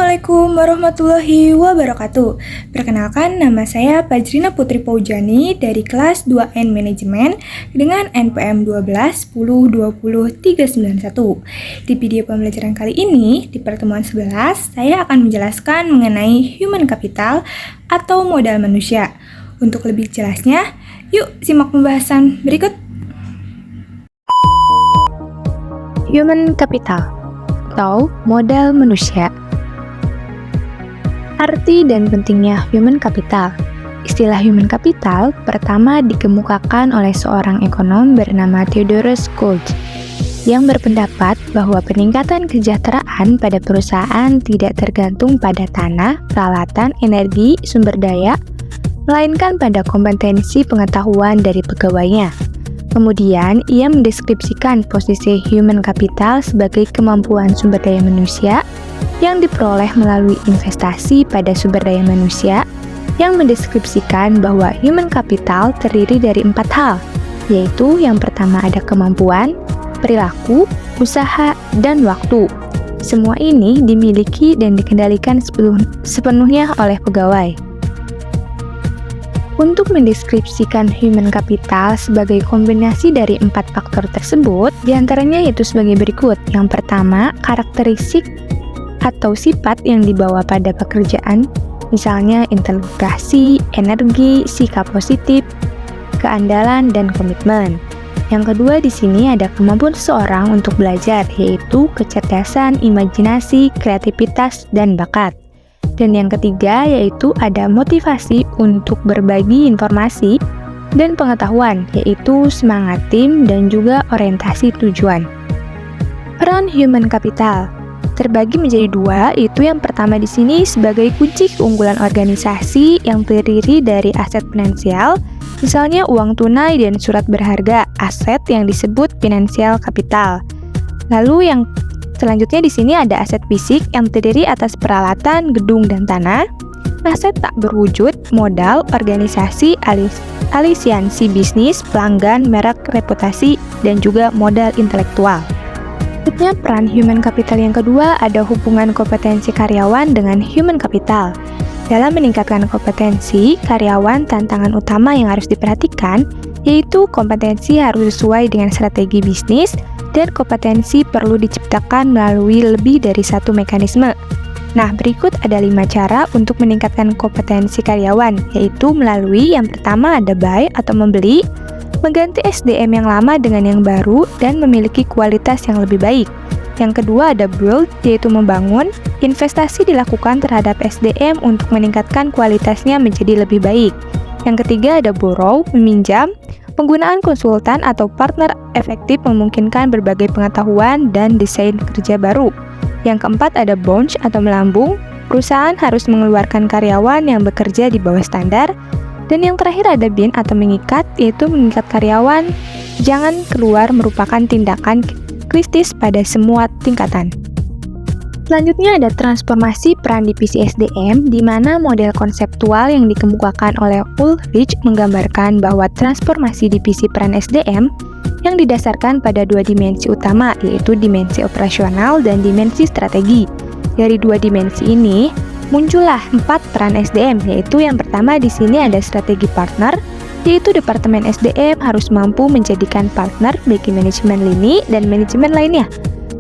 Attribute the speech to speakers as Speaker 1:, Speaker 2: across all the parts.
Speaker 1: Assalamualaikum warahmatullahi wabarakatuh. Perkenalkan, nama saya Fajrina Putri Paujani dari kelas 2N Manajemen dengan NPM 12 10 20 391. Di video pembelajaran kali ini, di pertemuan 11, saya akan menjelaskan mengenai human capital atau modal manusia. Untuk lebih jelasnya, yuk simak pembahasan berikut.
Speaker 2: Human capital atau modal manusia. Arti dan pentingnya human capital. Istilah human capital pertama dikemukakan oleh seorang ekonom bernama Theodorus Koltz yang berpendapat bahwa peningkatan kesejahteraan pada perusahaan tidak tergantung pada tanah, peralatan, energi, sumber daya, melainkan pada kompetensi pengetahuan dari pegawainya. Kemudian, ia mendeskripsikan posisi human capital sebagai kemampuan sumber daya manusia yang diperoleh melalui investasi pada sumber daya manusia, yang mendeskripsikan bahwa human capital terdiri dari 4 hal, yaitu yang pertama ada kemampuan, perilaku, usaha, dan waktu. Semua ini dimiliki dan dikendalikan sepenuhnya oleh pegawai. Untuk mendeskripsikan human capital sebagai kombinasi dari 4 faktor tersebut, diantaranya yaitu sebagai berikut. Yang pertama, karakteristik atau sifat yang dibawa pada pekerjaan, misalnya integrasi, energi, sikap positif, keandalan, dan komitmen. Yang kedua di sini ada kemampuan seseorang untuk belajar, yaitu kecerdasan, imajinasi, kreativitas, dan bakat. Dan yang ketiga yaitu ada motivasi untuk berbagi informasi dan pengetahuan, yaitu semangat tim dan juga orientasi tujuan. Peran human capital terbagi menjadi 2, yaitu yang pertama di sini sebagai kunci keunggulan organisasi yang terdiri dari aset finansial, misalnya uang tunai dan surat berharga, aset yang disebut financial capital. Lalu yang selanjutnya di sini ada aset fisik yang terdiri atas peralatan, gedung, dan tanah, aset tak berwujud, modal, organisasi, alisiansi bisnis, pelanggan, merek, reputasi, dan juga modal intelektual. Selanjutnya, peran human capital yang kedua ada hubungan kompetensi karyawan dengan human capital. Dalam meningkatkan kompetensi karyawan, tantangan utama yang harus diperhatikan yaitu kompetensi harus sesuai dengan strategi bisnis, dan kompetensi perlu diciptakan melalui lebih dari satu mekanisme. Nah, berikut ada 5 cara untuk meningkatkan kompetensi karyawan, yaitu melalui yang pertama ada buy atau membeli, mengganti SDM yang lama dengan yang baru, dan memiliki kualitas yang lebih baik. Yang kedua ada build, yaitu membangun, investasi dilakukan terhadap SDM untuk meningkatkan kualitasnya menjadi lebih baik. Yang ketiga ada borrow, meminjam, penggunaan konsultan atau partner efektif memungkinkan berbagai pengetahuan dan desain kerja baru. Yang keempat ada bounce atau melambung, perusahaan harus mengeluarkan karyawan yang bekerja di bawah standar. Dan yang terakhir ada bin atau mengikat, yaitu mengikat karyawan jangan keluar merupakan tindakan kritis pada semua tingkatan. Selanjutnya ada transformasi peran divisi SDM, di mana model konseptual yang dikemukakan oleh Ulrich menggambarkan bahwa transformasi divisi peran SDM yang didasarkan pada 2 dimensi utama, yaitu dimensi operasional dan dimensi strategi. Dari 2 dimensi ini, muncullah 4 peran SDM, yaitu yang pertama di sini ada strategi partner, yaitu Departemen SDM harus mampu menjadikan partner bagi manajemen lini dan manajemen lainnya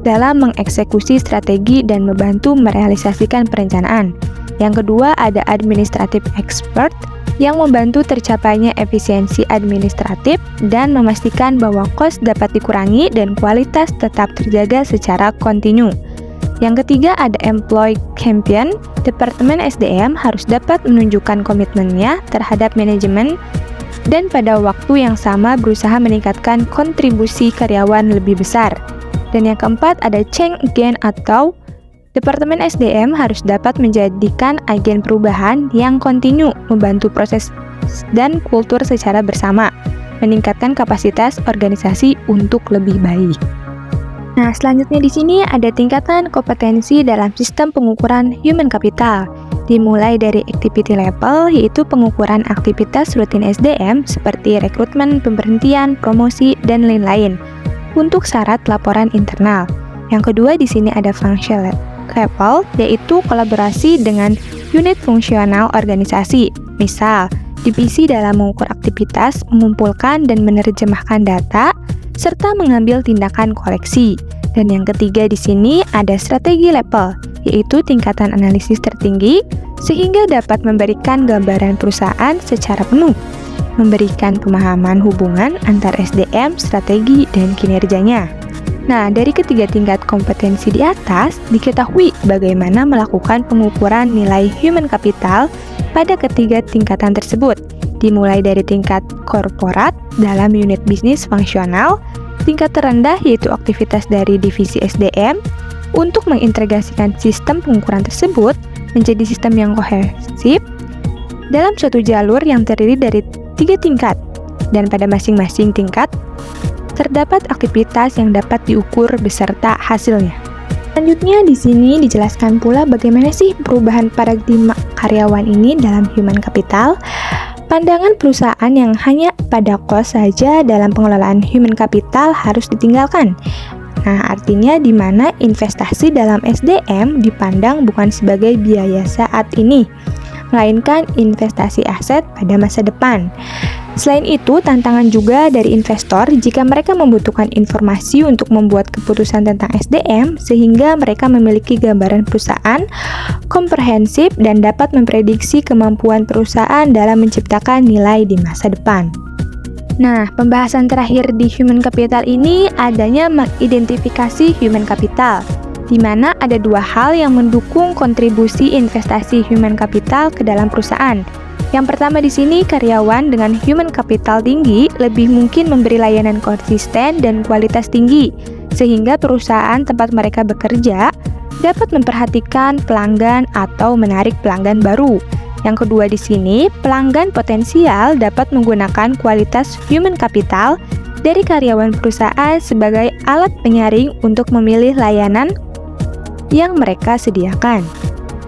Speaker 2: dalam mengeksekusi strategi dan membantu merealisasikan perencanaan. Yang kedua ada administrative expert yang membantu tercapainya efisiensi administratif dan memastikan bahwa kos dapat dikurangi dan kualitas tetap terjaga secara kontinu. Yang ketiga ada employee champion, Departemen SDM harus dapat menunjukkan komitmennya terhadap manajemen dan pada waktu yang sama berusaha meningkatkan kontribusi karyawan lebih besar. Dan yang keempat ada change agent atau Departemen SDM harus dapat menjadikan agen perubahan yang kontinu, membantu proses dan kultur secara bersama, meningkatkan kapasitas organisasi untuk lebih baik. Nah, selanjutnya di sini ada tingkatan kompetensi dalam sistem pengukuran human capital. Dimulai dari activity level, yaitu pengukuran aktivitas rutin SDM seperti rekrutmen, pemberhentian, promosi, dan lain-lain. Untuk syarat laporan internal. Yang kedua di sini ada level, yaitu kolaborasi dengan unit fungsional organisasi. Misal, divisi dalam mengukur aktivitas, mengumpulkan dan menerjemahkan data, serta mengambil tindakan koleksi. Dan yang ketiga di sini ada strategi level, yaitu tingkatan analisis tertinggi, sehingga dapat memberikan gambaran perusahaan secara penuh, memberikan pemahaman hubungan antar SDM, strategi, dan kinerjanya. Nah, dari ketiga tingkat kompetensi di atas, diketahui bagaimana melakukan pengukuran nilai human capital pada ketiga tingkatan tersebut, dimulai dari tingkat korporat dalam unit bisnis fungsional, tingkat terendah yaitu aktivitas dari divisi SDM, untuk mengintegrasikan sistem pengukuran tersebut menjadi sistem yang kohesif dalam suatu jalur yang terdiri dari 3 tingkat, dan pada masing-masing tingkat terdapat aktivitas yang dapat diukur beserta hasilnya. Selanjutnya di sini dijelaskan pula bagaimana sih perubahan paradigma karyawan ini dalam human capital. Pandangan perusahaan yang hanya pada cost saja dalam pengelolaan human capital harus ditinggalkan. Nah, artinya di mana investasi dalam SDM dipandang bukan sebagai biaya saat ini, melainkan investasi aset pada masa depan. Selain itu, tantangan juga dari investor jika mereka membutuhkan informasi untuk membuat keputusan tentang SDM, sehingga mereka memiliki gambaran perusahaan komprehensif dan dapat memprediksi kemampuan perusahaan dalam menciptakan nilai di masa depan. Nah, pembahasan terakhir di human capital ini adanya mengidentifikasi human capital, di mana ada 2 hal yang mendukung kontribusi investasi human capital ke dalam perusahaan. Yang pertama di sini, karyawan dengan human capital tinggi lebih mungkin memberi layanan konsisten dan kualitas tinggi, sehingga perusahaan tempat mereka bekerja dapat memperhatikan pelanggan atau menarik pelanggan baru. Yang kedua di sini, pelanggan potensial dapat menggunakan kualitas human capital dari karyawan perusahaan sebagai alat penyaring untuk memilih layanan yang mereka sediakan.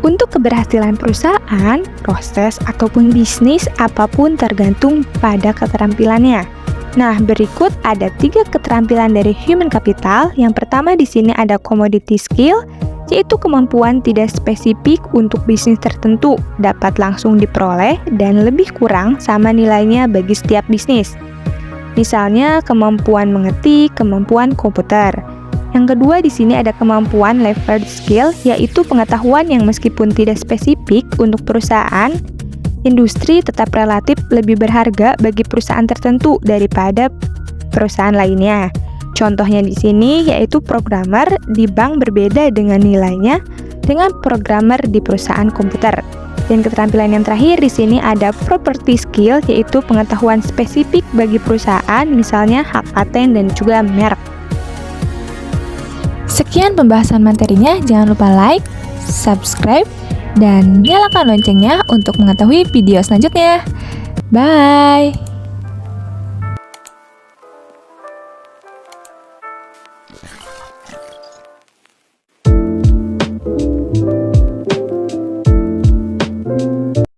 Speaker 2: Untuk keberhasilan perusahaan, proses ataupun bisnis apapun tergantung pada keterampilannya. Nah, berikut ada 3 keterampilan dari human capital. Yang pertama di sini ada commodity skill, yaitu kemampuan tidak spesifik untuk bisnis tertentu, dapat langsung diperoleh dan lebih kurang sama nilainya bagi setiap bisnis. Misalnya kemampuan mengetik, kemampuan komputer. Yang kedua di sini ada kemampuan leverage skill, yaitu pengetahuan yang meskipun tidak spesifik untuk perusahaan industri tetap relatif lebih berharga bagi perusahaan tertentu daripada perusahaan lainnya. Contohnya di sini yaitu programmer di bank berbeda dengan nilainya dengan programmer di perusahaan komputer. Dan keterampilan yang terakhir di sini ada property skill, yaitu pengetahuan spesifik bagi perusahaan, misalnya hak paten dan juga merek.
Speaker 1: Sekian pembahasan materinya, jangan lupa like, subscribe, dan nyalakan loncengnya untuk mengetahui video selanjutnya. Bye!